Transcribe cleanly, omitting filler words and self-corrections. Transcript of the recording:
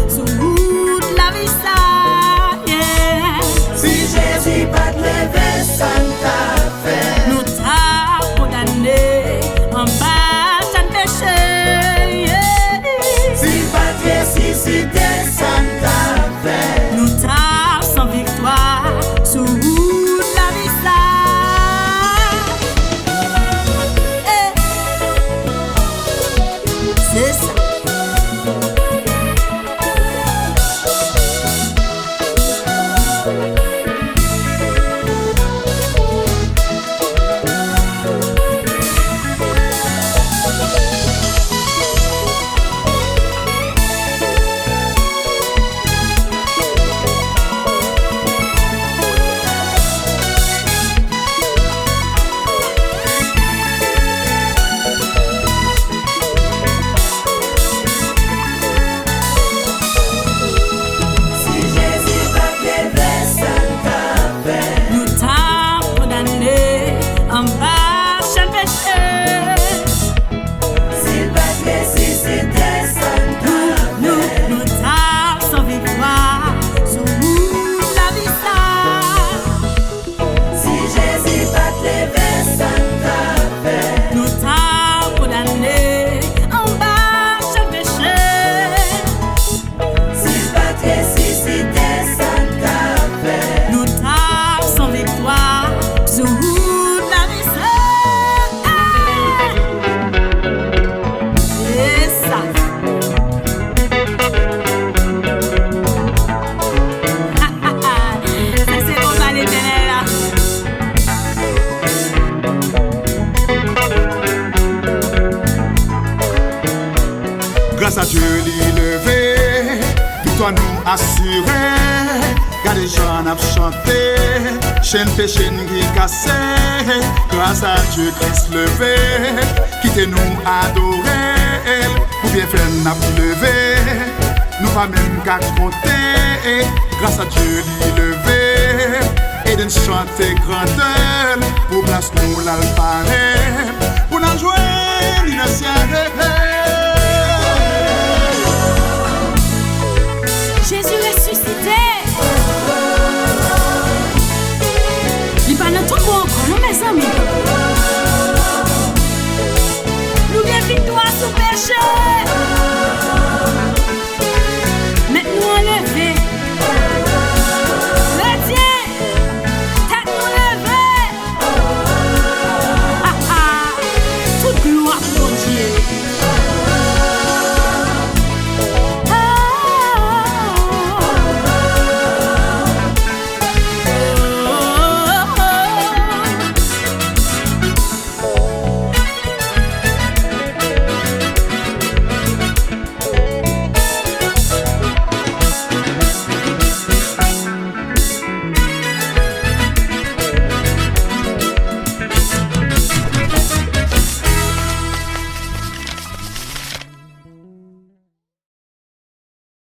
sous route la vie ça. Si Jésus pas te lever, ça ne t'a fait. Nous t'a condamné en bas de péché. Si pas te ressuscité, ça ne t'a fait. Nous t'a sans victoire sous route la vie ça. C'est ça. Grâce à Dieu l'élevé, victoire nous assurée. Car les gens ont chanté, chaîne péché qui cassé. Grâce à Dieu Christ levé, quittez-nous adorer. Pour bien faire n'a levé, nous pas même qu'à compter. Grâce à Dieu l'élevé, et de chanter grandeur. Pour place nous l'alparé, pour nous jouer l'innocent.